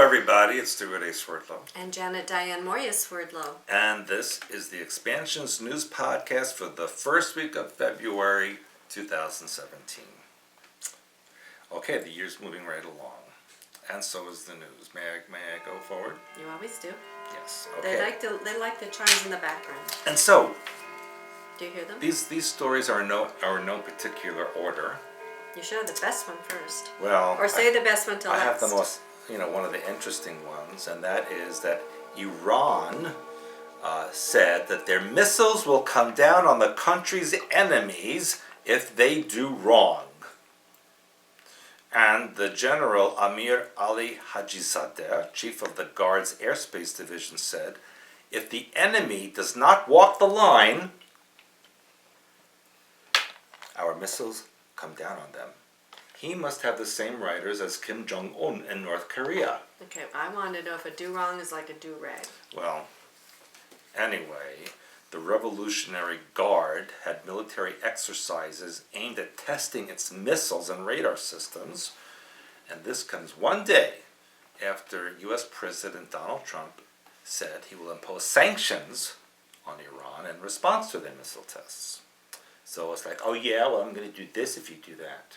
everybody, it's Stewart A. Swerdlow. And Janet Diane Moria Swerdlow. And this is the Expansions News Podcast for the first week of February 2017. Okay, the year's moving right along. And so is the news. May I go forward? You always do. Yes. Okay. They like the chimes in the background. And so, do you hear them? These stories are in no particular order. You should have the best one first. Well, or say the best one till last. I have the most, one of the interesting ones, and that is that Iran said that their missiles will come down on the country's enemies if they do wrong. And the General Amir Ali Hajizadeh, chief of the Guard's Airspace Division, said, if the enemy does not walk the line, our missiles come down on them. He must have the same writers as Kim Jong-un in North Korea. Okay, I want to know if a do-wrong is like a do-rag. Well, anyway, the Revolutionary Guard had military exercises aimed at testing its missiles and radar systems, and this comes one day after U.S. President Donald Trump said he will impose sanctions on Iran in response to their missile tests. So it's like, oh yeah, well I'm going to do this if you do that.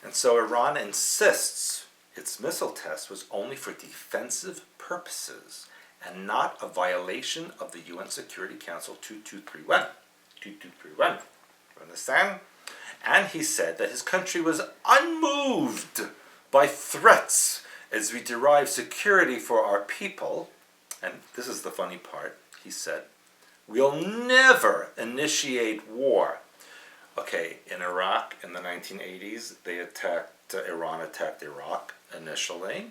And so Iran insists its missile test was only for defensive purposes and not a violation of the UN Security Council 2231. 2231. You understand? And he said that his country was unmoved by threats as we derive security for our people. And this is the funny part. He said, we'll never initiate war. Okay, in Iraq in the 1980s, Iran attacked Iraq initially.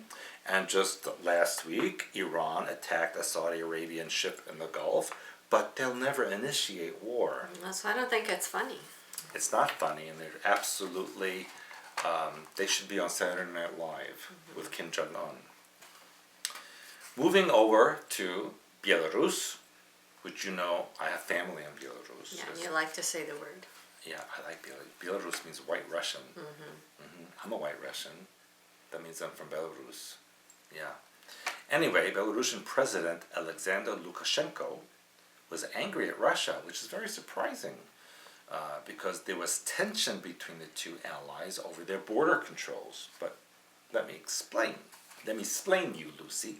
And just last week, Iran attacked a Saudi Arabian ship in the Gulf. But they'll never initiate war. So I don't think it's funny. It's not funny, and they're absolutely, they should be on Saturday Night Live with Kim Jong-un. Moving over to Belarus, which I have family in Belarus. Yeah, you like to say the word. Yeah, I like Belarus. Belarus means white Russian. I'm a white Russian. That means I'm from Belarus. Yeah. Anyway, Belarusian President Alexander Lukashenko was angry at Russia, which is very surprising because there was tension between the two allies over their border controls. But let me explain. Let me explain you, Lucy.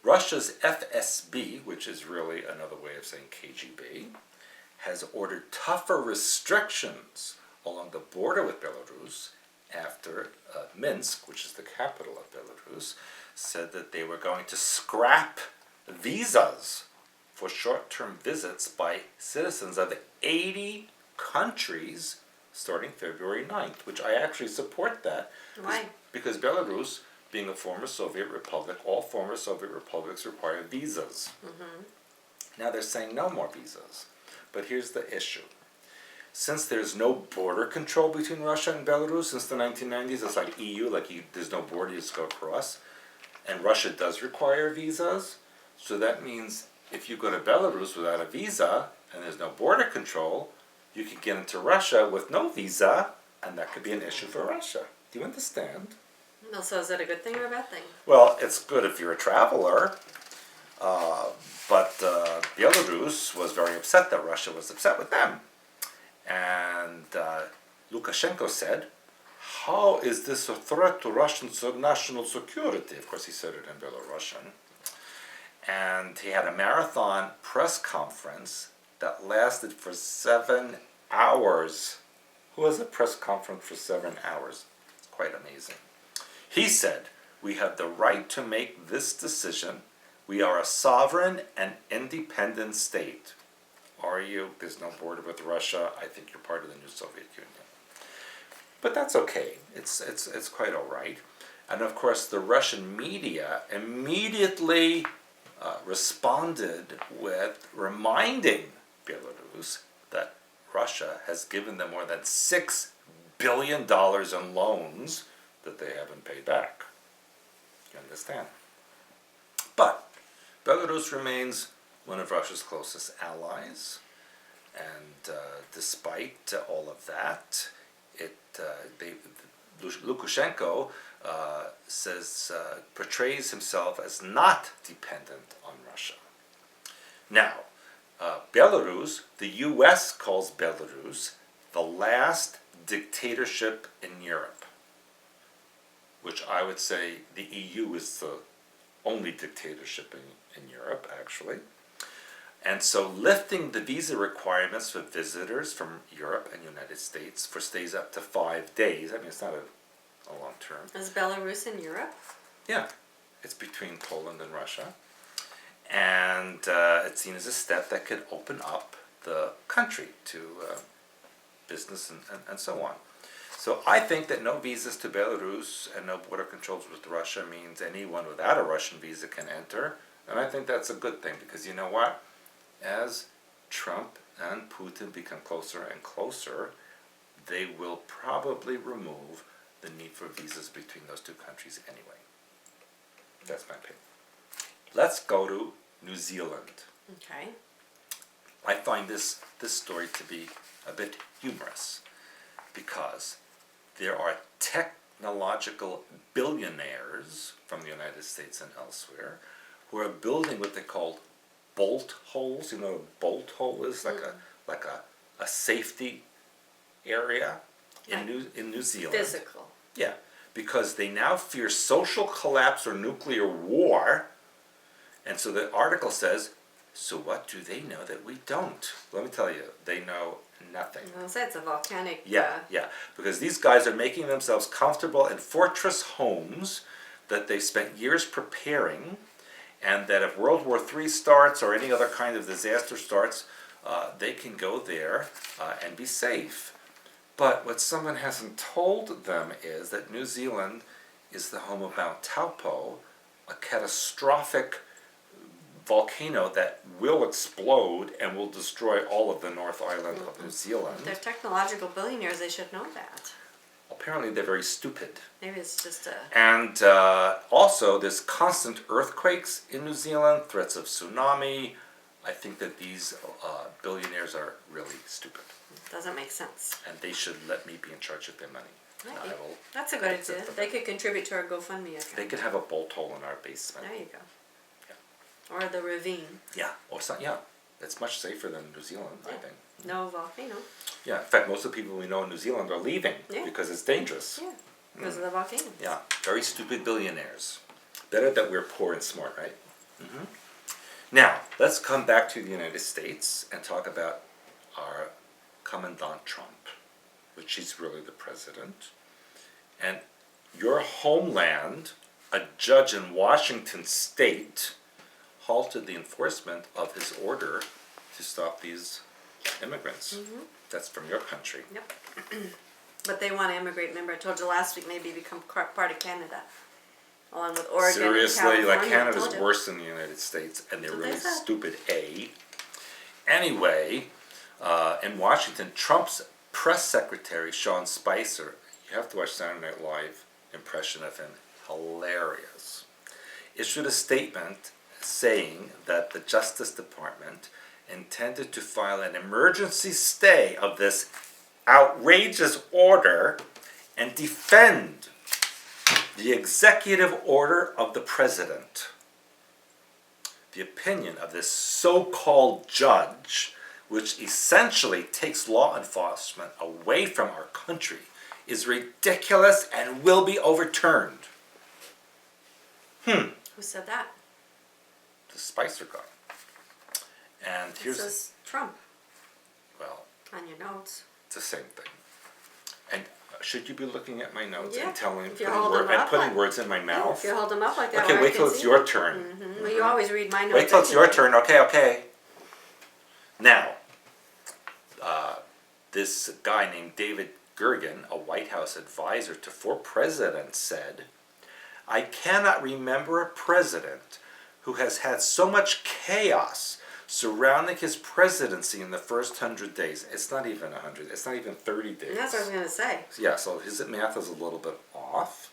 Russia's FSB, which is really another way of saying KGB, has ordered tougher restrictions along the border with Belarus after Minsk, which is the capital of Belarus, said that they were going to scrap visas for short-term visits by citizens of 80 countries starting February 9th, which I actually support that. Why? Because Belarus, being a former Soviet republic, all former Soviet republics require visas. Now they're saying no more visas. But here's the issue. Since there's no border control between Russia and Belarus since the 1990s, it's like EU, there's no border, you just go across. And Russia does require visas, so that means if you go to Belarus without a visa and there's no border control, you can get into Russia with no visa, and that could be an issue for Russia. Do you understand? No, so is that a good thing or a bad thing? Well, it's good if you're a traveler, but Belarus was very upset that Russia was upset with them. And Lukashenko said, how is this a threat to Russian national security? Of course, he said it in Belarusian. And he had a marathon press conference that lasted for 7 hours. Who has a press conference for 7 hours? It's quite amazing. He said, we have the right to make this decision. We are a sovereign and independent state. Are you? There's no border with Russia. I think you're part of the new Soviet Union. But that's okay. It's quite all right. And of course, the Russian media immediately responded with reminding Belarus that Russia has given them more than $6 billion in loans that they haven't paid back. You understand? But Belarus remains one of Russia's closest allies, and despite all of that, Lukashenko portrays himself as not dependent on Russia. Now, Belarus, the U.S. calls Belarus the last dictatorship in Europe, which I would say the EU is the only dictatorship in Europe, actually. And so lifting the visa requirements for visitors from Europe and United States for stays up to 5 days, I mean, it's not a long term. Is Belarus in Europe? Yeah, it's between Poland and Russia. And it's seen as a step that could open up the country to business and so on. So I think that no visas to Belarus and no border controls with Russia means anyone without a Russian visa can enter. And I think that's a good thing, because you know what? As Trump and Putin become closer and closer, they will probably remove the need for visas between those two countries anyway. That's my opinion. Let's go to New Zealand. Okay. I find this story to be a bit humorous, because there are technological billionaires from the United States and elsewhere who are building what they call bolt holes. You know what a bolt hole is? Like a safety area in New Zealand. Physical. Yeah, because they now fear social collapse or nuclear war. And so the article says, so what do they know that we don't? Let me tell you, they know nothing. Well, so it's a volcanic. Yeah, because these guys are making themselves comfortable in fortress homes that they spent years preparing, and that if World War III starts or any other kind of disaster starts, they can go there and be safe. But what someone hasn't told them is that New Zealand is the home of Mount Taupo, a catastrophic volcano that will explode and will destroy all of the North Island of New Zealand. They're technological billionaires. They should know that. Apparently they're very stupid. Maybe it's just a... And also there's constant earthquakes in New Zealand, threats of tsunami. I think that these billionaires are really stupid. Doesn't make sense. And they should let me be in charge of their money. That's a good idea. They could contribute to our GoFundMe account. They could have a bolt hole in our basement. There you go. Or the ravine. Yeah, or something. Yeah, it's much safer than New Zealand, I think. No volcano. Yeah, in fact, most of the people we know in New Zealand are leaving because it's dangerous. Yeah, because of the volcano. Yeah, very stupid billionaires. Better that we're poor and smart, right? Mm-hmm. Now, let's come back to the United States and talk about our Commandant Trump, which he's really the president. And your homeland, a judge in Washington State, halted the enforcement of his order to stop these immigrants. Mm-hmm. That's from your country. Yep. But they want to immigrate. Remember, I told you last week, maybe become part of Canada, along with Oregon. Seriously, and like Canada's worse than the United States, and they're really stupid. Anyway, in Washington, Trump's press secretary Sean Spicer, you have to watch Saturday Night Live impression of him, hilarious, issued a statement saying that the Justice Department intended to file an emergency stay of this outrageous order and defend the executive order of the president. The opinion of this so-called judge, which essentially takes law enforcement away from our country, is ridiculous and will be overturned. Who said that? The Spicer guy. And It here's says Trump well, on your notes. it's the same thing. And should you be looking at my notes Yeah, and telling if you hold them up putting like- words in my mouth? If you hold them up like that, Okay, where wait I till can it's see your them. turn. Mm-hmm. Well, you always read my notes. Wait till it's your turn. Okay. Now, this guy named David Gergen, a White House advisor to 4 presidents, said, "I cannot remember a president who has had so much chaos surrounding his presidency in the first 100 days. It's not even 100. It's not even 30 days. And that's what I was going to say. Yeah, so his math is a little bit off.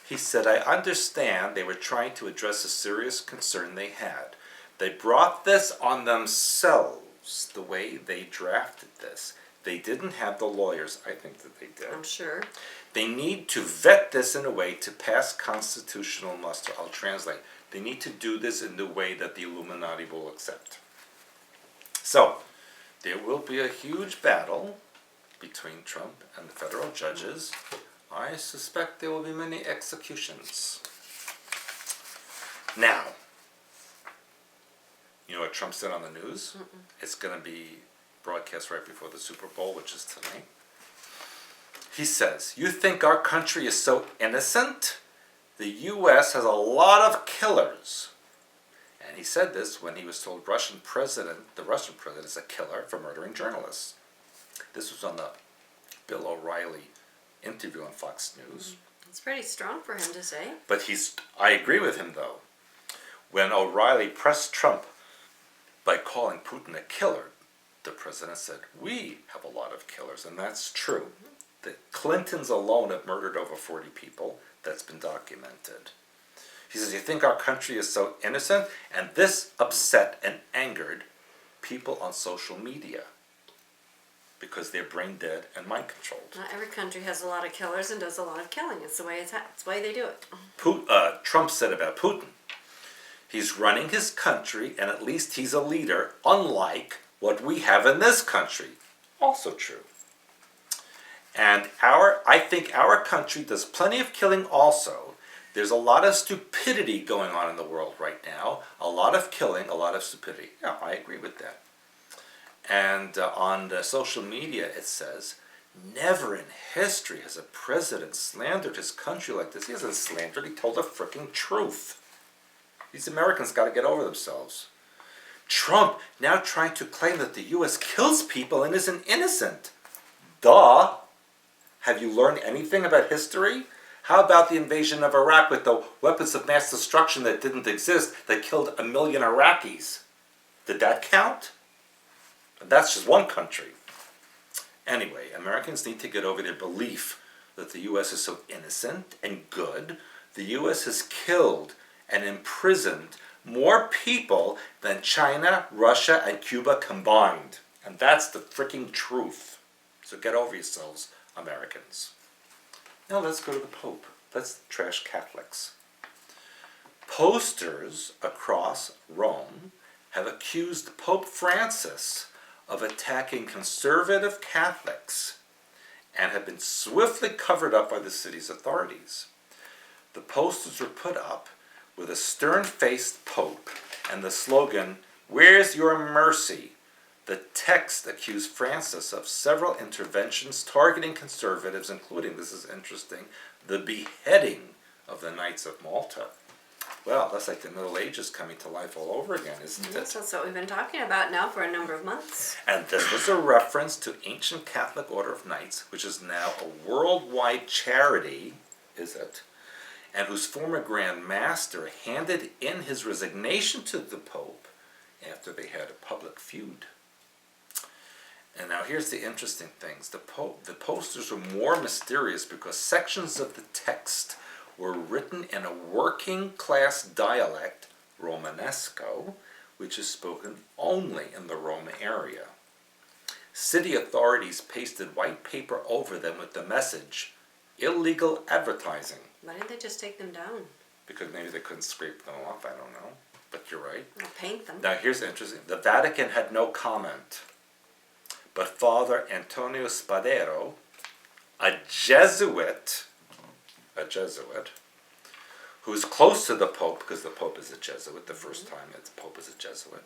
He said, I understand they were trying to address a serious concern they had. They brought this on themselves, the way they drafted this. They didn't have the lawyers. I think that they did. I'm sure. They need to vet this in a way to pass constitutional muster. I'll translate. They need to do this in the way that the Illuminati will accept. So, there will be a huge battle between Trump and the federal judges. I suspect there will be many executions. Now, you know what Trump said on the news? It's going to be broadcast right before the Super Bowl, which is tonight. He says, "You think our country is so innocent? The U.S. has a lot of killers." And he said this when he was told the Russian president is a killer for murdering journalists. This was on the Bill O'Reilly interview on Fox News. It's pretty strong for him to say. But I agree with him, though. When O'Reilly pressed Trump by calling Putin a killer, the president said, "We have a lot of killers," and that's true. The Clintons alone have murdered over 40 people. That's been documented. He says, "You think our country is so innocent?" And this upset and angered people on social media because they're brain dead and mind controlled. Not every country has a lot of killers and does a lot of killing. It's the way it's the way they do it. Trump said about Putin, he's running his country and at least he's a leader, unlike what we have in this country. Also true. And I think our country does plenty of killing also. There's a lot of stupidity going on in the world right now. A lot of killing, a lot of stupidity. Yeah, I agree with that. And on the social media it says, "Never in history has a president slandered his country like this." He hasn't slandered, he told the frickin' truth. These Americans got to get over themselves. Trump now trying to claim that the U.S. kills people and isn't innocent. Duh. Have you learned anything about history? How about the invasion of Iraq with the weapons of mass destruction that didn't exist that killed 1 million Iraqis? Did that count? That's just one country. Anyway, Americans need to get over their belief that the U.S. is so innocent and good. The U.S. has killed and imprisoned more people than China, Russia, and Cuba combined. And that's the freaking truth. So get over yourselves, Americans. Now let's go to the Pope. Let's trash Catholics. Posters across Rome have accused Pope Francis of attacking conservative Catholics and have been swiftly covered up by the city's authorities. The posters were put up with a stern-faced Pope and the slogan, "Where's your mercy?" The text accused Francis of several interventions targeting conservatives, including, this is interesting, the beheading of the Knights of Malta. Well, that's like the Middle Ages coming to life all over again, isn't it? Yes, that's what we've been talking about now for a number of months. And this was a reference to Ancient Catholic Order of Knights, which is now a worldwide charity, is it? And whose former Grand Master handed in his resignation to the Pope after they had a public feud. And now here's the interesting things. The posters were more mysterious because sections of the text were written in a working class dialect, Romanesco, which is spoken only in the Rome area. City authorities pasted white paper over them with the message, "Illegal advertising." Why didn't they just take them down? Because maybe they couldn't scrape them off, I don't know. But you're right. Or paint them. Now here's interesting. The Vatican had no comment. But Father Antonio Spadero, a Jesuit, who's close to the Pope, because the Pope is a Jesuit, the first time that the Pope is a Jesuit,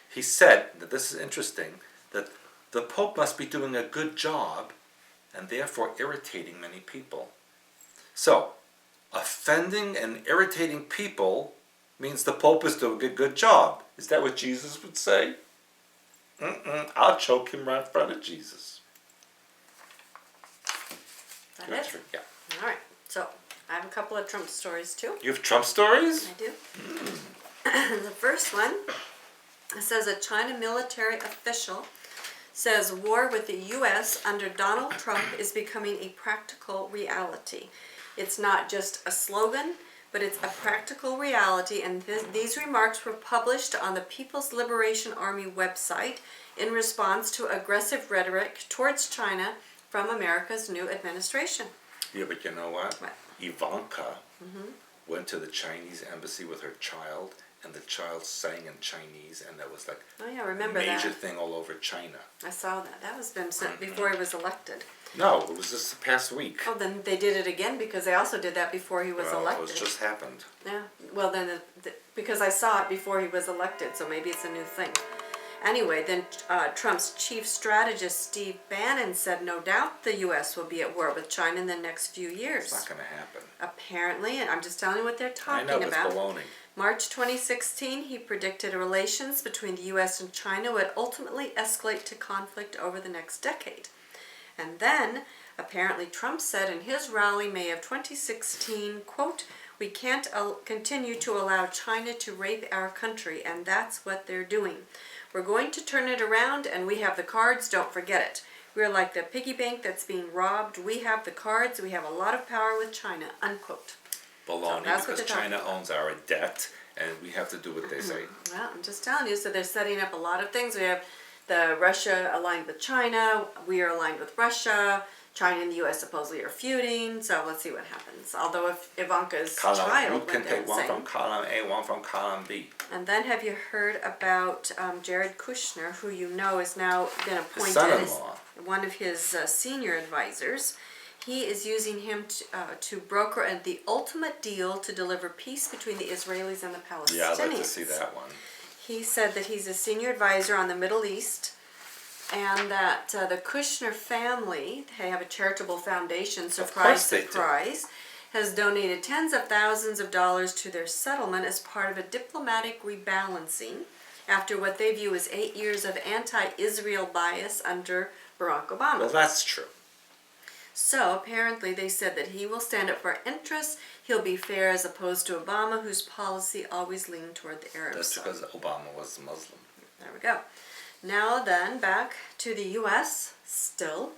he said, that this is interesting, that the Pope must be doing a good job and therefore irritating many people. So, offending and irritating people means the Pope is doing a good job. Is that what Jesus would say? I'll choke him right in front of Jesus. That it? Yeah. All right. So I have a couple of Trump stories too. You have Trump stories? I do. The first one says a China military official says war with the U.S. under Donald Trump is becoming a practical reality. It's not just a slogan, but it's a practical reality, and these remarks were published on the People's Liberation Army website in response to aggressive rhetoric towards China from America's new administration. Yeah, but you know what? What? Ivanka went to the Chinese embassy with her child, and the child sang in Chinese, and that was like Oh yeah, I remember major that. thing all over China. I saw that. That was been sent before he was elected. No, it was just the past week. Oh, then they did it again because they also did that before he was Well, elected. it just happened. Yeah. Well, then because I saw it before he was elected, so maybe it's a new thing. Anyway, then Trump's chief strategist Steve Bannon said no doubt the U.S. will be at war with China in the next few years. It's not going to happen. Apparently, and I'm just telling you what they're I talking know, it's about. baloney. March 2016, he predicted relations between the U.S. and China would ultimately escalate to conflict over the next decade. And then, apparently, Trump said in his rally May of 2016, quote, "We can't continue to allow China to rape our country, and that's what they're doing. We're going to turn it around, and we have the cards, don't forget it. We're like the piggy bank that's being robbed. We have the cards, we have a lot of power with China," unquote. Baloney, that's what because they're talking China about. owns our debt, and we have to do what they say. Well, I'm just telling you, so they're setting up a lot of things. We have the Russia aligned with China, we are aligned with Russia, China and the U.S. supposedly are feuding, so let's see what happens. Although if Ivanka's You child can went there take one saying. from column A, one from column B. And then have you heard about Jared Kushner, who you know has now been His appointed as son-in-law. one of his senior advisors? He is using him to broker the ultimate deal to deliver peace between the Israelis and the Palestinians. Yeah, I'd like to see that one. He said that he's a senior advisor on the Middle East, and that the Kushner family, they have a charitable foundation, surprise, they do. surprise, has donated tens of thousands of dollars to their settlement as part of a diplomatic rebalancing after what they view as 8 years of anti-Israel bias under Barack Obama. Well, that's true. So apparently they said that he will stand up for our interests, he'll be fair as opposed to Obama, whose policy always leaned toward the Arab That's side. because Obama was Muslim. There we go. Now then, back to the U.S. still,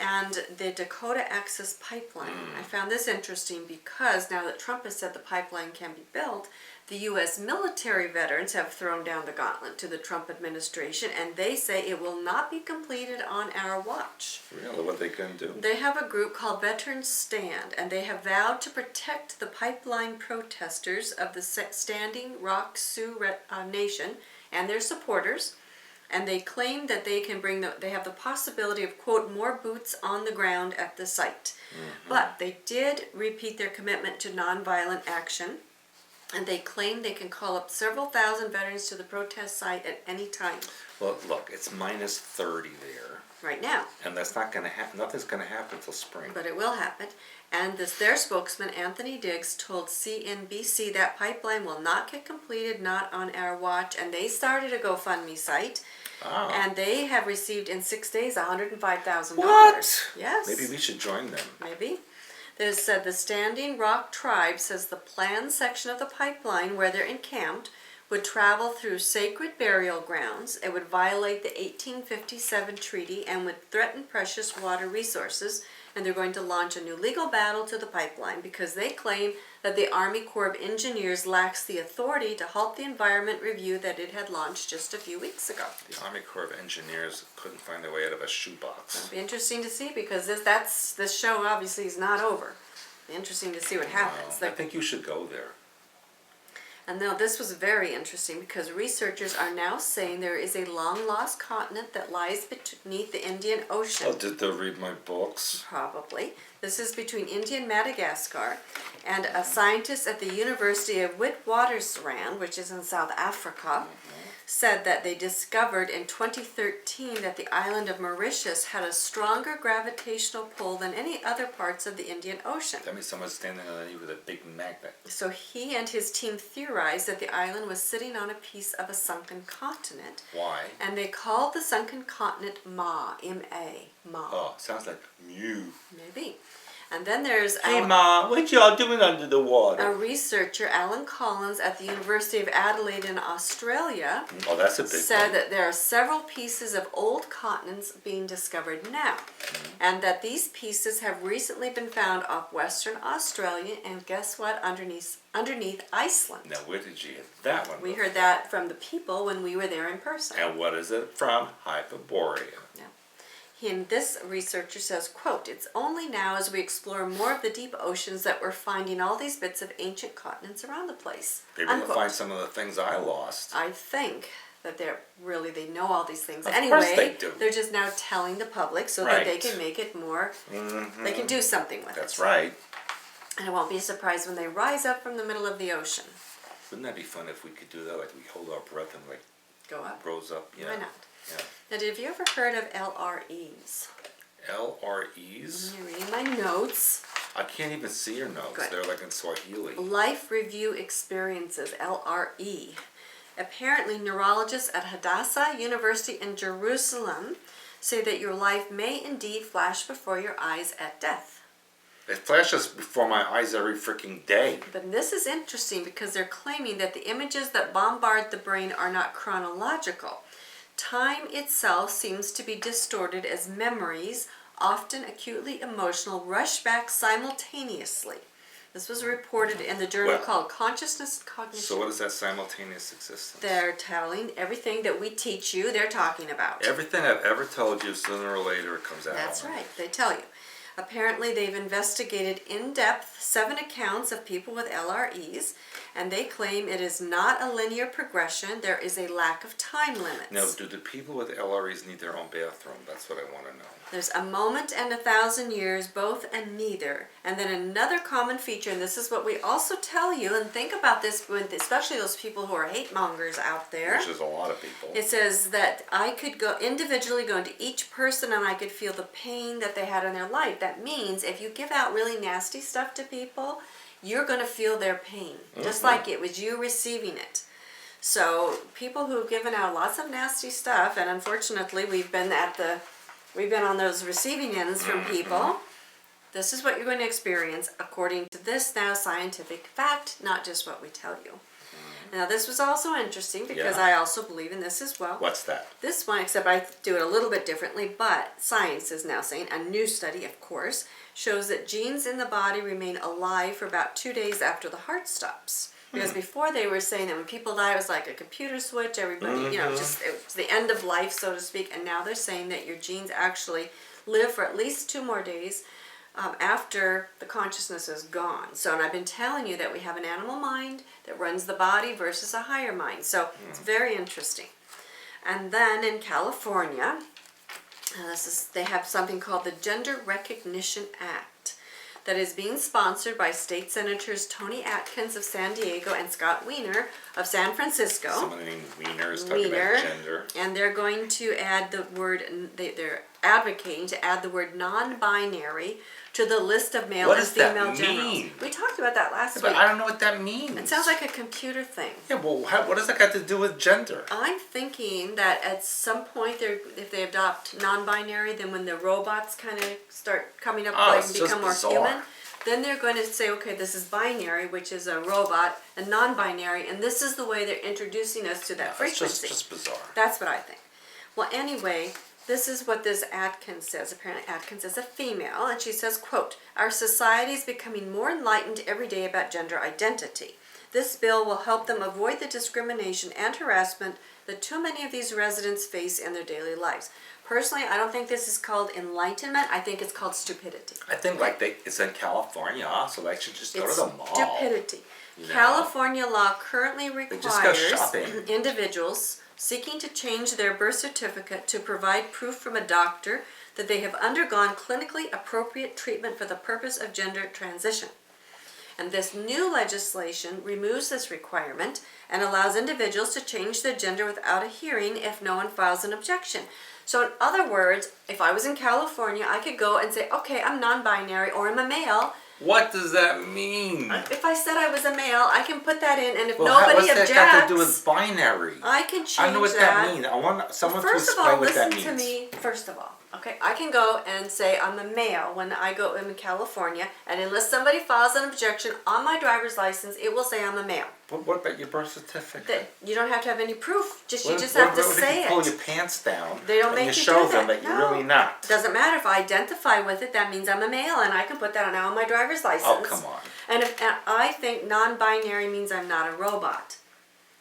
and the Dakota Access Pipeline. I found this interesting because now that Trump has said the pipeline can be built, the U.S. military veterans have thrown down the gauntlet to the Trump administration, and they say it will not be completed on our watch. Really, what they can do? They have a group called Veterans Stand, and they have vowed to protect the pipeline protesters of the Standing Rock Sioux Nation and their supporters. And they claim that they can they have the possibility of, quote, more boots on the ground at the site. But they did repeat their commitment to nonviolent action, and they claim they can call up several thousand veterans to the protest site at any time. Well, look, it's minus 30 there, Right now. and that's not going to happen. Nothing's going to happen till spring. But it will happen. And their spokesman, Anthony Diggs, told CNBC that pipeline will not get completed, not on our watch. And they started a GoFundMe site. Oh. And they have received in 6 days $105,000. What? Yes. Maybe we should join them. Maybe. They said the Standing Rock Tribe says the planned section of the pipeline where they're encamped would travel through sacred burial grounds. It would violate the 1857 treaty and would threaten precious water resources. And they're going to launch a new legal battle to the pipeline because they claim that the Army Corps of Engineers lacks the authority to halt the environment review that it had launched just a few weeks ago. The Army Corps of Engineers couldn't find their way out of a shoebox. It'll be interesting to see because this show obviously is not over. Be interesting to see what happens. I think you should go there. And now this was very interesting because researchers are now saying there is a long-lost continent that lies beneath the Indian Ocean. Oh, did they read my books? Probably. This is between India and Madagascar. And a scientist at the University of Witwatersrand, which is in South Africa, said that they discovered in 2013 that the island of Mauritius had a stronger gravitational pull than any other parts of the Indian Ocean. That means someone's standing underneath with a big magnet. So he and his team theorized that the island was sitting on a piece of a sunken continent. Why? And they called the sunken continent Ma, M-A, Ma. Oh, sounds like Mew. Maybe. And then there's Hey, Mom, what y'all doing under the water? a researcher, Alan Collins, at the University of Adelaide in Australia, Oh, that's a big said one. that there are several pieces of old continents being discovered now, and that these pieces have recently been found off Western Australia, and guess what? Underneath Iceland. Now, where did you get that one? We heard that from the people when we were there in person. And what is it from? Hyperborea. And this researcher says, quote, "It's only now as we explore more of the deep oceans that we're finding all these bits of ancient continents around the place." Maybe we'll Unquote. find some of the things I lost. I think that they know all these things. Of Anyway, course they do. They're just now telling the public so that they Right. can make it more, they can do something with That's it. right. And it won't be a surprise when they rise up from the middle of the ocean. Wouldn't that be fun if we could do that? Like we hold our breath and like Go up. rose up. Yeah. Why not? Yeah. Now, have you ever heard of LREs? LREs? I'm reading my notes. I can't even see your notes. Good. They're like in Swahili. Life Review Experiences, LRE. Apparently, neurologists at Hadassah University in Jerusalem say that your life may indeed flash before your eyes at death. It flashes before my eyes every freaking day. But this is interesting because they're claiming that the images that bombard the brain are not chronological. Time itself seems to be distorted as memories, often acutely emotional, rush back simultaneously. This was reported in the journal called Consciousness and Cognition. So what is that simultaneous existence? They're telling everything that we teach you, they're talking about. Everything I've ever told you, sooner or later it comes out. That's right, they tell you. Apparently, they've investigated in depth 7 accounts of people with LREs, and they claim it is not a linear progression. There is a lack of time limits. Now, do the people with LREs need their own bathroom? That's what I want to know. There's a moment and 1,000 years, both and neither. And then another common feature, and this is what we also tell you, and think about this, especially those people who are hate mongers out there. Which is a lot of people. It says that I could go into each person and I could feel the pain that they had in their life. That means if you give out really nasty stuff to people, you're going to feel their pain, just like it was you receiving it. So people who've given out lots of nasty stuff, and unfortunately we've been on those receiving ends from people. This is what you're going to experience according to this now scientific fact, not just what we tell you. Now this was also interesting because I also believe in this as well. What's that? This one, except I do it a little bit differently, but science is now saying, a new study of course, shows that genes in the body remain alive for about 2 days after the heart stops. Because before they were saying that when people die it was like a computer switch, everybody, just it was the end of life, so to speak, and now they're saying that your genes actually live for at least 2 more days after the consciousness is gone. So, and I've been telling you that we have an animal mind that runs the body versus a higher mind. So it's very interesting. And then in California, they have something called the Gender Recognition Act that is being sponsored by State Senators Tony Atkins of San Diego and Scott Wiener of San Francisco. Someone named Wiener is talking about gender. And they're going to add the word, they're advocating to add the word non-binary to the list of male and female generals. We talked about that last week. But I don't know what that means. It sounds like a computer thing. Yeah, well, what does that got to do with gender? I'm thinking that at some point, if they adopt non-binary, then when the robots kind of start coming up and become more human, then they're going to say, okay, this is binary, which is a robot, and non-binary, and this is the way they're introducing us to that frequency. It's just bizarre. That's what I think. Well, anyway, this is what this Atkins says. Apparently Atkins is a female, and she says, quote, "Our society is becoming more enlightened every day about gender identity. This bill will help them avoid the discrimination and harassment that too many of these residents face in their daily lives." Personally, I don't think this is called enlightenment. I think it's called stupidity. I think it's in California, so they should just go to the mall. Stupidity. California law currently requires individuals seeking to change their birth certificate to provide proof from a doctor that they have undergone clinically appropriate treatment for the purpose of gender transition. And this new legislation removes this requirement and allows individuals to change their gender without a hearing if no one files an objection. So in other words, if I was in California, I could go and say, okay, I'm non-binary or I'm a male. What does that mean? If I said I was a male, I can put that in, and if nobody objects, what's that got to do with binary? I can change that. I don't know what that means. I want someone to explain what that means. First of all, Okay, I can go and say I'm a male when I go in California, and unless somebody files an objection on my driver's license, it will say I'm a male. But what about your birth certificate? That you don't have to have any proof. You just What have to if say you pull it. your pants down They don't and make you you show do them that. that you're really not? Doesn't matter if I identify with it. That means I'm a male, and I can put that now on my driver's license. Oh, come on. And I think non-binary means I'm not a robot.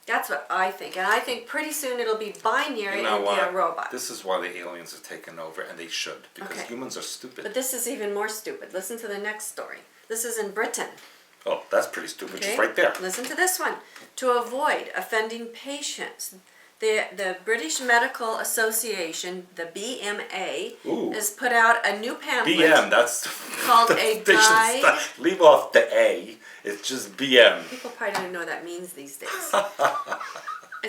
That's what I think, and I think pretty soon it'll be binary You know and be what? a robot. This is why the aliens have taken over, and they should, because Okay. humans are stupid. But this is even more stupid. Listen to the next story. This is in Britain. Oh, that's pretty stupid. Okay? Just right there. Listen to this one. To avoid offending patients, the British Medical Association, the BMA, Ooh. has put out a new pamphlet BM, that's called that's- A they should Guide. leave off the A. It's just BM. People probably don't even know what that means these days.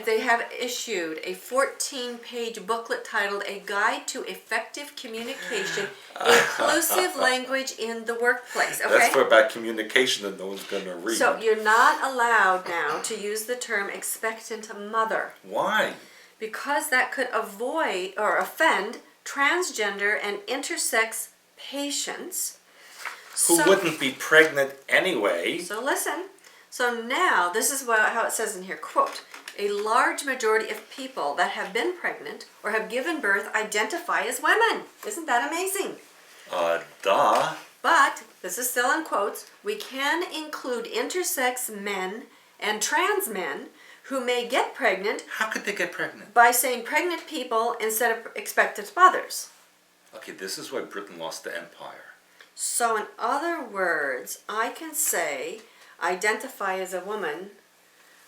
They have issued a 14-page booklet titled A Guide to Effective Communication, Inclusive Language in the Workplace. Okay? That's for about communication that no one's going to read. So you're not allowed now to use the term expectant mother, Why? because that could avoid or offend transgender and intersex patients. Who wouldn't be pregnant anyway? So listen. So now, this is how it says in here, quote, a large majority of people that have been pregnant or have given birth identify as women. Isn't that amazing? Duh. But, this is still in quotes, we can include intersex men and trans men who may get pregnant How could they get pregnant? by saying pregnant people instead of expectant mothers. Okay, this is why Britain lost the empire. So in other words, I can say identify as a woman.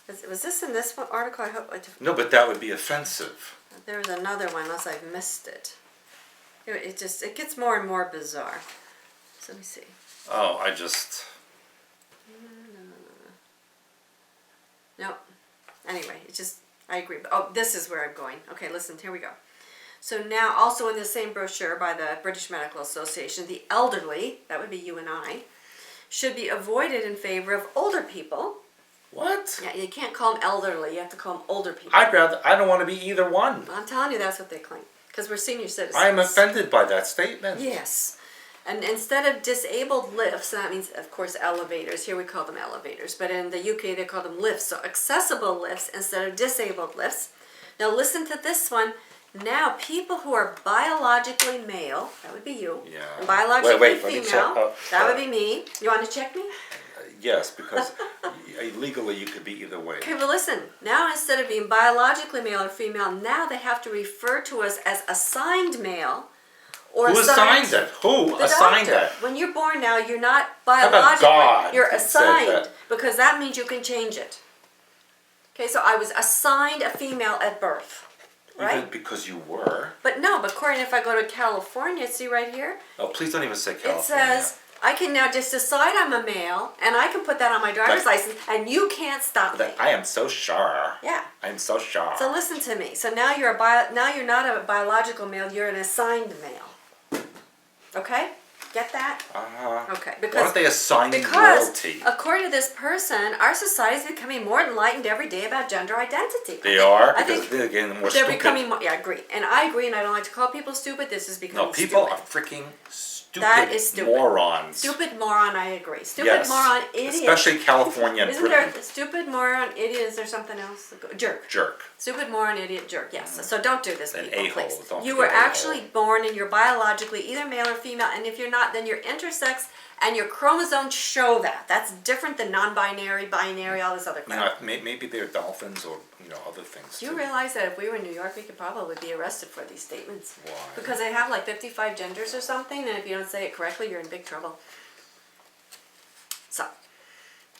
Was this in this one article? I hope No, but that would be offensive. there was another one unless I've missed it. It gets more and more bizarre. So let me see. Oh, I just... No. Anyway, I agree. Oh, this is where I'm going. Okay, listen, here we go. So now, also in the same brochure by the British Medical Association, the elderly, that would be you and I, should be avoided in favor of older people. What? Yeah, you can't call them elderly, you have to call them older people. I don't want to be either one. I'm telling you, that's what they claim, because we're senior citizens. I am offended by that statement. Yes. And instead of disabled lifts, and that means, of course, elevators. Here we call them elevators, but in the UK they call them lifts. So accessible lifts instead of disabled lifts. Now listen to this one. Now people who are biologically male, that would be you, Yeah. and biologically Wait, let me female, check. Oh, that would be me. You want to check me? Yes, because legally you could be either way. Okay, well listen. Now instead of being biologically male or female, now they have to refer to us as assigned male. Or Who assigned it? Who The assigned doctor. that? When you're born now, you're not about biologically, God you're said assigned, that? because that means you can change it. Okay, so I was assigned a female at birth, right? Even because you were. But no, but Corinne, if I go to California, see right here, Oh, please don't even say California. it says I can now just decide I'm a male, and I can put that on my driver's license, and you can't stop me. I am so sure. Yeah. I am so sure. So listen to me. So now you're now you're not a biological male, you're an assigned male. Okay? Get that? Okay. Why don't they assign you royalty? According to this person, our society is becoming more enlightened every day about gender identity. They are? I Because think they're getting more they're stupid. becoming more. Yeah, I agree. And I agree, and I don't like to call people stupid. This is becoming No, people stupid. are freaking stupid That is stupid. morons. Stupid moron, I agree. Stupid Yes. moron, idiot. Especially California and Isn't Britain. there stupid moron, idiot? Is there something else? Jerk. Jerk. Stupid moron, idiot, jerk. Yes. So don't do this, An people, a-hole. please. Don't You were forget actually a-hole. born and you're biologically either male or female, and if you're not, then you're intersex, and your chromosomes show that. That's different than non-binary, binary, all this other You crap. know, maybe they're dolphins or other things. Do you too. realize that if we were in New York, we could probably be arrested for these statements? Why? Because they have like 55 genders or something, and if you don't say it correctly, you're in big trouble. So,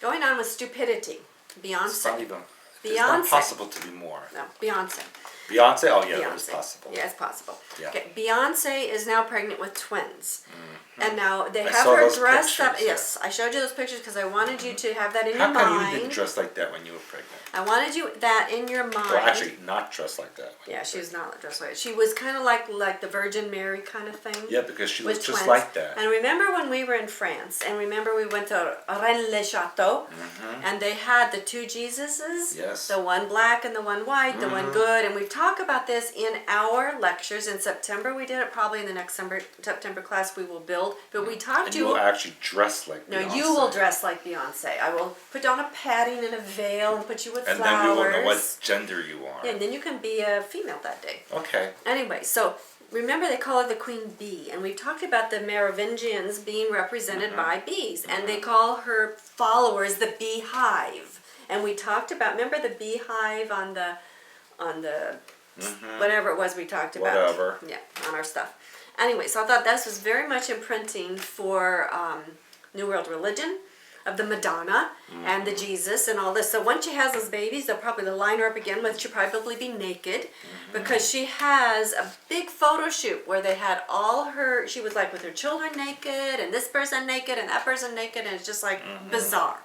going on with stupidity, It's not Beyonce. even. It's not Beyonce. possible to be more. No, Beyonce. Beyonce? Oh yeah, that was Beyonce. possible. Yeah, it's possible. Yeah. Okay, Beyonce is now pregnant with twins. And now they I have saw her those dressed up. pictures, Yes, I showed you those pictures because I wanted you to have that in How your come mind. you didn't dress like that when you were pregnant? I wanted you that in your mind. Well, actually, not dressed like that. Yeah, she was not dressed like that. She was kind of like the Virgin Mary kind of thing. Yeah, because she was with just twins. like that. And remember when we were in France, and remember we went to Rennes-le-Château, and they had the two Jesuses, Yes. the one black and the one white, the one good, and we've talk about this in our lectures in September. We did it probably in the next September class we will build. But we talked And to you will actually dress like No, Beyonce. you will dress like Beyonce. I will put on a padding and a veil and put you with and flowers. then we will know what gender you are. Yeah, and then you can be a female that day. Okay. Anyway, so remember they call her the queen bee, and we've talked about the Merovingians being represented by bees, and they call her followers the beehive. And we talked about, remember the beehive on the whatever it was we talked about. Whatever. Yeah, on our stuff. Anyway, so I thought this was very much imprinting for New World Religion, of the Madonna and the Jesus and all this. So once she has those babies, they'll probably line her up again, but she'll probably be naked because she has a big photo shoot where they had all her, she was like with her children naked and this person naked and that person naked, and it's just like bizarre.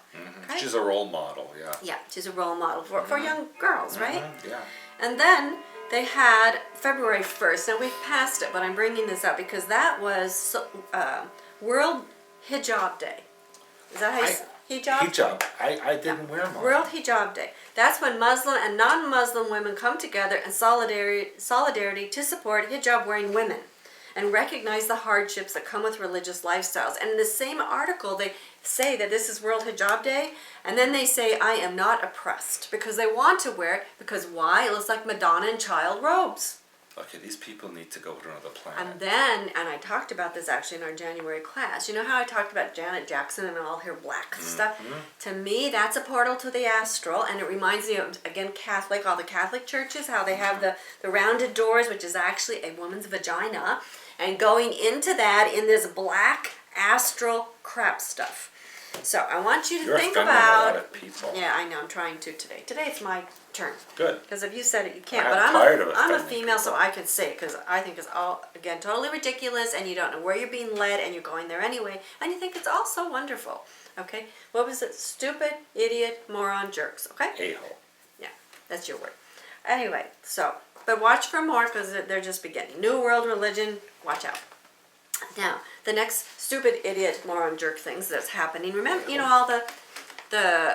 Okay? She's a role model, yeah. Yeah, she's a role model for young girls, right? Yeah. And then they had February 1st. Now we've passed it, but I'm bringing this up because that was World Hijab Day. Is that how you say hijab? Hijab. I didn't wear mine. World Hijab Day. That's when Muslim and non-Muslim women come together in solidarity to support hijab-wearing women and recognize the hardships that come with religious lifestyles. And in the same article, they say that this is World Hijab Day, and then they say, I am not oppressed, because they want to wear it, because why? It looks like Madonna in child robes. Okay, these people need to go to another planet. And then, and I talked about this actually in our January class, you know how I talked about Janet Jackson and all her black stuff? To me, that's a portal to the astral, and it reminds me of, again, Catholic, all the Catholic churches, how they have the rounded doors, which is actually a woman's vagina, and going into that in this black astral crap stuff. So I want you to You're think offending about... a lot of people. Yeah, I know, I'm trying to today. Today it's my turn. Good. Because if you said it, you can't. I'm But tired of it, I'm a offending female, so people. I can say it, because I think it's all, again, totally ridiculous, and you don't know where you're being led, and you're going there anyway, and you think it's all so wonderful. Okay? What was it? Stupid, idiot, moron, jerks. Okay? A-hole. Yeah, that's your word. Anyway, so, but watch for more, because they're just beginning. New World Religion, watch out. Now, the next stupid, idiot, moron, jerk things that's happening. Remember, you know, all the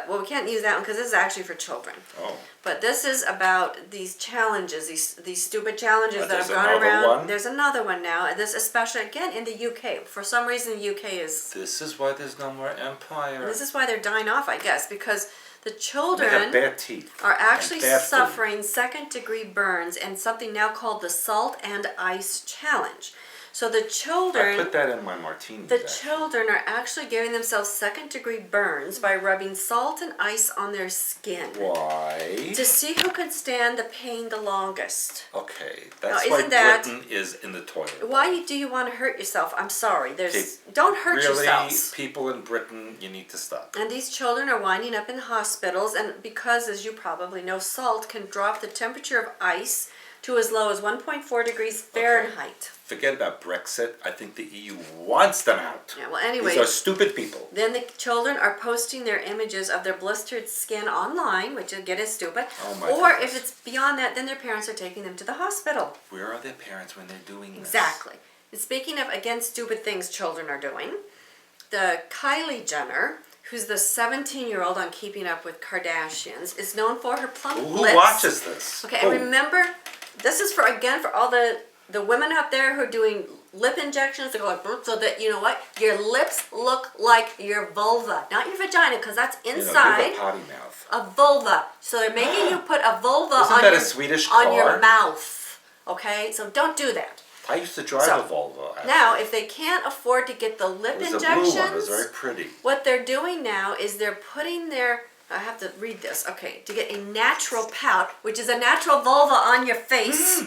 well, we can't use that one because this is actually for children. Oh. But this is about these challenges, these stupid challenges that have gone another around. one? There's another one now, and this especially, again, in the UK. For some reason, the UK is... This is why there's no more empire. This is why they're dying off, I guess, because the They have children bad teeth. are actually and bad food. suffering second-degree burns and something now called the Salt and Ice Challenge. So the I children... put that in my martini. The children are actually giving themselves second-degree burns by rubbing salt and ice on their skin Why? to see who can stand the pain the longest. Okay, that's Now, why isn't that- Britain is in the toilet. Why do you want to hurt yourself? I'm sorry. Okay, Don't hurt really, yourselves. people in Britain, you need to stop. And these children are winding up in hospitals, and because, as you probably know, salt can drop the temperature of ice to as low as 1.4 degrees Fahrenheit. Forget about Brexit. I think the EU wants them out. Yeah, well, anyway. These are stupid people. Then the children are posting their images of their blistered skin online, which again is stupid. Oh my or goodness. if it's beyond that, then their parents are taking them to the hospital. Where are their parents when they're doing this? Exactly. And speaking of, again, stupid things children are doing, the Kylie Jenner, who's the 17-year-old on Keeping Up with Kardashians, is known for her plump Who lips. watches this? Okay, Who? and remember, this is for all the women out there who are doing lip injections to go like, so that, you know what, your lips look like your vulva, not your vagina, because that's You inside have a potty mouth. a vulva. So they're making you put a vulva Isn't that a Swedish on your car? mouth. Okay, so don't do that. I used to drive So, a Volvo. Actually. Now, if they can't afford to get the lip it was injections, a blue one. It was very pretty. what they're doing now is they're putting their, I have to read this, okay, to get a natural pout, which is a natural vulva on your face,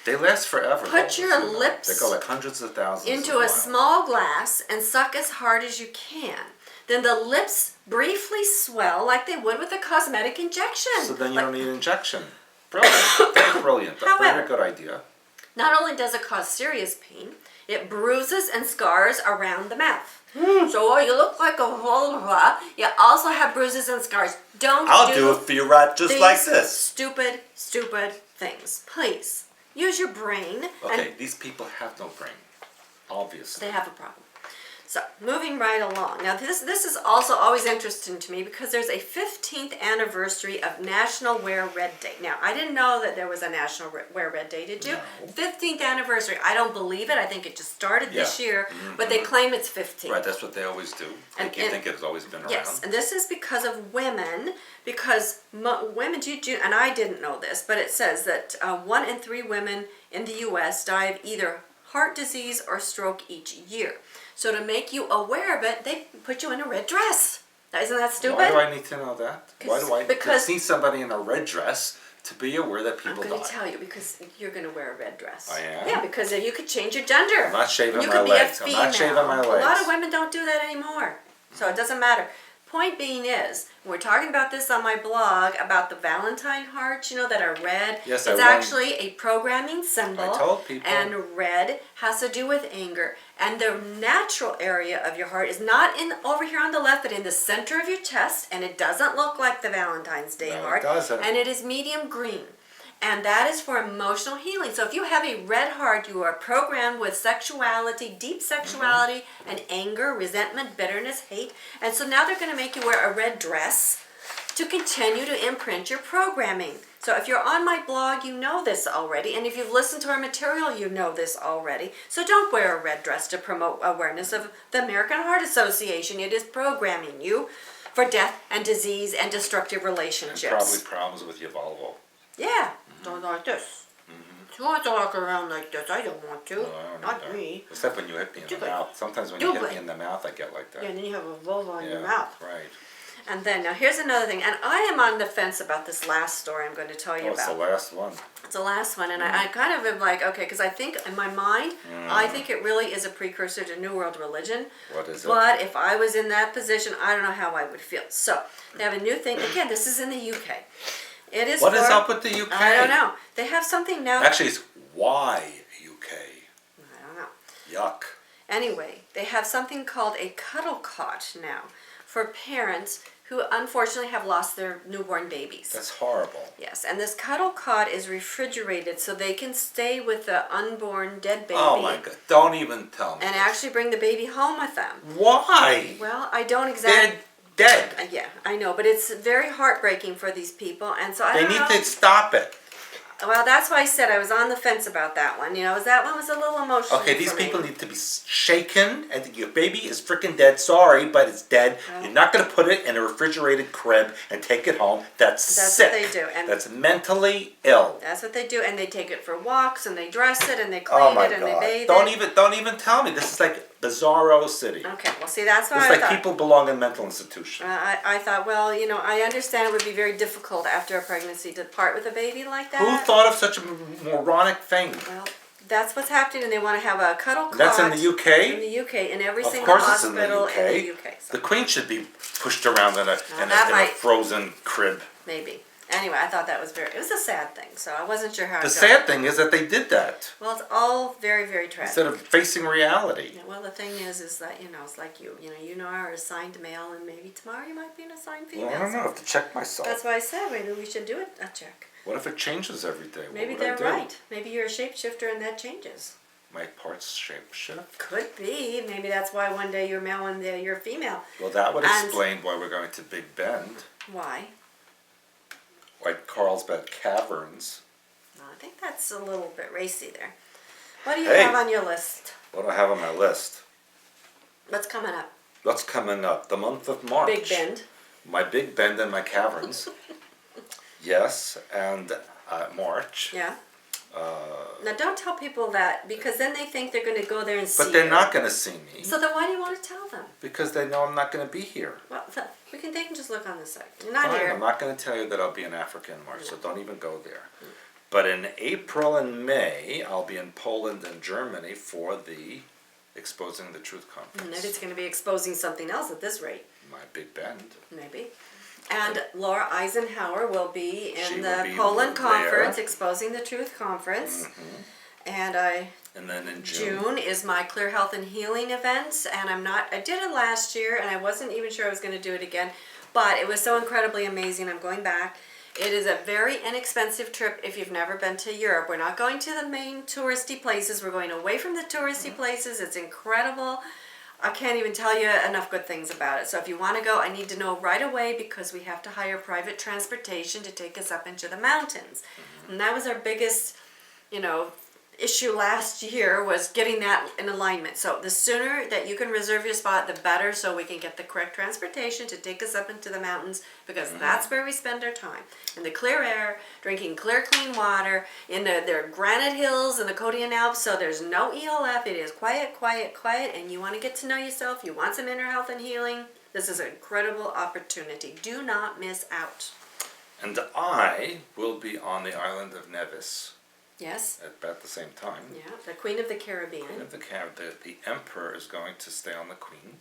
They last forever. Put Volvos, your you know. lips They go like hundreds of thousands. into of a miles. small glass and suck as hard as you can. Then the lips briefly swell like they would with a cosmetic injection. So then you Like, don't need injection. Brilliant. Very brilliant. However- Very good idea. Not only does it cause serious pain, it bruises and scars around the mouth. So while you look like a vulva, you also have bruises and scars. I'll do it for you right just these like this. Stupid things. Please, use your brain. Okay, And these people have no brain. Obviously. they have a problem. So, moving right along. Now, this is also always interesting to me because there's a 15th anniversary of National Wear Red Day. Now, I didn't know that there was a National Wear Red Day, did you? No. 15th anniversary. I don't believe it. I think it just started this year, but they claim it's 15. Right, that's what they always do. I think it's always been around. Yes, and this is because of women, because women, and I didn't know this, but it says that 1 in 3 women in the U.S. die of either heart disease or stroke each year. So to make you aware of it, they put you in a red dress. Isn't that stupid? Why do I need to know that? Why do I because see somebody in a red dress to be aware that people die? I'm going to tell you because you're going to wear a red dress. I am? Yeah, because you could change your gender. I'm not shaving you my could legs. Be a female. I'm not shaving my legs. A lot of women don't do that anymore. So it doesn't matter. Point being is, we're talking about this on my blog about the Valentine hearts, that are red. Yes, it's actually a programming symbol. I told people. And red has to do with anger. And the natural area of your heart is not over here on the left, but in the center of your chest. And it doesn't look like the Valentine's Day heart. It doesn't. And it is medium green. And that is for emotional healing. So if you have a red heart, you are programmed with sexuality, deep sexuality, and anger, resentment, bitterness, hate. And so now they're going to make you wear a red dress to continue to imprint your programming. So if you're on my blog, you know this already. And if you've listened to our material, you know this already. So don't wear a red dress to promote awareness of the American Heart Association. It is programming you for death and disease and destructive relationships. And probably problems with your Volvo. Yeah. Don't like this. You want to walk around like this? I don't want to. No, I don't Not either. me. Except when you hit me in the mouth. Sometimes when you hit me in the mouth, I get like that. Yeah, and then you have a vulva in your mouth. Right. And then, now here's another thing, and I am on the fence about this last story I'm going to tell you It's the about. last one. It's the last one, and I kind of am like, okay, because I think, in my mind, I think it really is a precursor to New World religion. What is it? But if I was in that position, I don't know how I would feel. So, they have a new thing. Again, this is in the UK. It is What is up with the UK? I don't know. They have something now. Actually, it's why UK. I don't know. Yuck. Anyway, they have something called a cuddle cot now for parents who unfortunately have lost their newborn babies. That's horrible. Yes, and this cuddle cot is refrigerated so they can stay with the unborn dead baby. Oh my God! Don't even tell me. And actually bring the baby home with them. Why? Well, I don't exactly. They're dead. Yeah, I know, but it's very heartbreaking for these people, and so I They don't know. need to stop it. Well, that's why I said I was on the fence about that one. That one was a little emotional. Okay, these for me. people need to be shaken, and your baby is freaking dead. Sorry, but it's dead. Oh. You're not going to put it in a refrigerated crib and take it home. That's sick. What they do. And that's mentally ill. That's what they do, and they take it for walks, and they dress it, and they Oh clean my it, and God! they bathe Don't even tell me. This is like Bizarro City. Okay, well, see, that's why It's I like thought. people belong in mental institutions. I thought, well, I understand it would be very difficult after a pregnancy to part with a baby like that. Who thought of such a moronic thing? Well, that's what's happening, and they want to have a cuddle cot. That's in the UK? In the UK, in every Of single course it's hospital in the UK. So The Queen should be pushed around in a might- frozen crib. maybe. Anyway, I thought that was it was a sad thing, so I wasn't sure how The it sad thing is that they did that Well, it's all very, very tragic. instead of facing reality. Yeah, well, the thing is that, it's like you are assigned male, and maybe tomorrow you might be an assigned female. Well, I don't know. I so have to check myself. that's why I said maybe we should do a check. What if it changes every day? What Maybe would I they're do? right. Maybe you're a shapeshifter and that changes. My parts shape shift. Could be. Maybe that's why one day you're male and you're female. Well, that would And- explain why we're going to Big Bend, Why? like Carlsbad Caverns. Well, I think that's a little bit racy there. What do you Hey. have on your list? What do I have on my list? What's coming up? What's coming up? The month of March. Big Bend. My Big Bend and my caverns. Yes, and March. Yeah. Now don't tell people that, because then they think they're going to go there and see But they're you. not going to see me So then why do you want to tell them? because they know I'm not going to be here. Well, they can just look on the site. You're not Fine, here. I'm not going to tell you that I'll be in Africa in March, so don't even go there. But in April and May, I'll be in Poland and Germany for the Exposing the Truth Maybe Conference. it's going to be exposing something else at this rate. My Big Bend. Maybe. And Laura Eisenhower will be She in will the be Poland there. Conference, Exposing the Truth Conference. And And then in June. June is my Clear Health and Healing event, and I did it last year, and I wasn't even sure I was going to do it again, but it was so incredibly amazing. I'm going back. It is a very inexpensive trip if you've never been to Europe. We're not going to the main touristy places. We're going away from the touristy places. It's incredible. I can't even tell you enough good things about it. So if you want to go, I need to know right away because we have to hire private transportation to take us up into the mountains. And that was our biggest, issue last year was getting that in alignment. So the sooner that you can reserve your spot, the better, so we can get the correct transportation to take us up into the mountains, because that's where we spend our time. In the clear air, drinking clear, clean water, in their granite hills in the Codian Alps, so there's no ELF. It is quiet, quiet, quiet, and you want to get to know yourself. You want some inner health and healing. This is an incredible opportunity. Do not miss out. And I will be on the island of Nevis Yes. at about the same time. Yeah, the Queen of the Caribbean. Queen of the Emperor is going to stay on the Queen.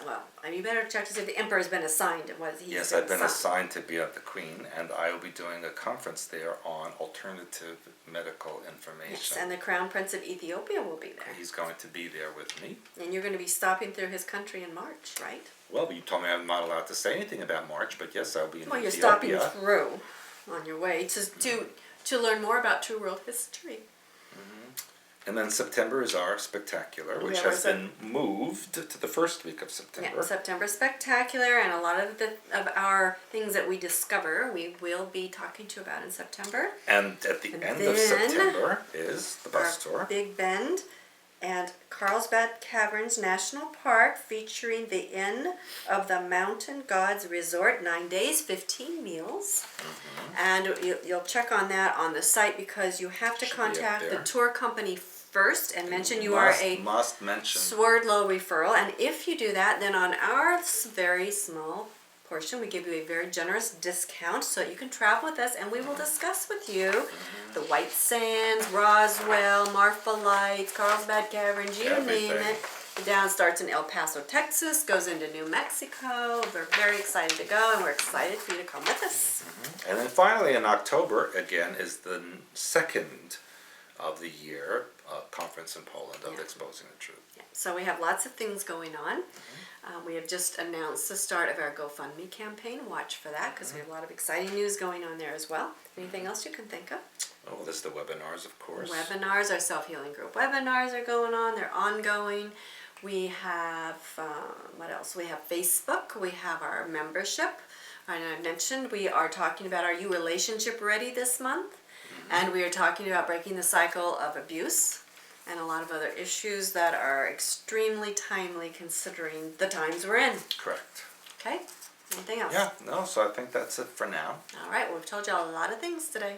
Well, you better check to see if the Emperor has been assigned. Yes, I've been assigned to be at the Queen, and I will be doing a conference there on alternative medical information. Yes, and the Crown Prince of Ethiopia will be there. He's going to be there with me. And you're going to be stopping through his country in March, right? Well, you told me I'm not allowed to say anything about March, but yes, I'll be in Well, you're Ethiopia. stopping through on your way to learn more about true world history. And then September is our spectacular, which has been moved to the first week of September. Yeah, September Spectacular, and a lot of our things that we discover, we will be talking to you about in September. And at the end of September is the bus tour. Big Bend and Carlsbad Caverns National Park, featuring the Inn of the Mountain Gods Resort, 9 days, 15 meals. And you'll check on that on the site, because you have to contact the tour company first and mention you are a Swerdlow referral. And if you do that, then on our very small portion, we give you a very generous discount so you can travel with us, and we will discuss with you the White Sands, Roswell, Marfa Lights, Carlsbad Caverns, you name it. The down starts in El Paso, Texas, goes into New Mexico. We're very excited to go, and we're excited for you to come with us. And then finally in October, again, is the second of the year conference in Poland of Exposing the Truth. Yeah. So we have lots of things going on. We have just announced the start of our GoFundMe campaign. Watch for that, because we have a lot of exciting news going on there as well. Anything else you can think of? Oh, there's the webinars, of course. Webinars, our self-healing group webinars are going on. They're ongoing. We have, what else? We have Facebook. We have our membership. And I mentioned we are talking about Are You Relationship Ready this month? And we are talking about breaking the cycle of abuse and a lot of other issues that are extremely timely considering the times we're in. Correct. Okay? Anything else? Yeah, no, so I think that's it for now. All right, well, we've told you a lot of things today.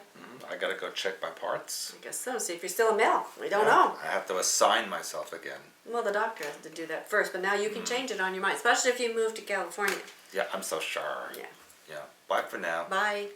I gotta go check my parts. I guess so. See if you're still a male. We don't know. I have to assign myself again. Well, the doctor has to do that first, but now you can change it on your mind, especially if you move to California. Yeah, I'm so sure. Yeah. Yeah. Bye for now. Bye.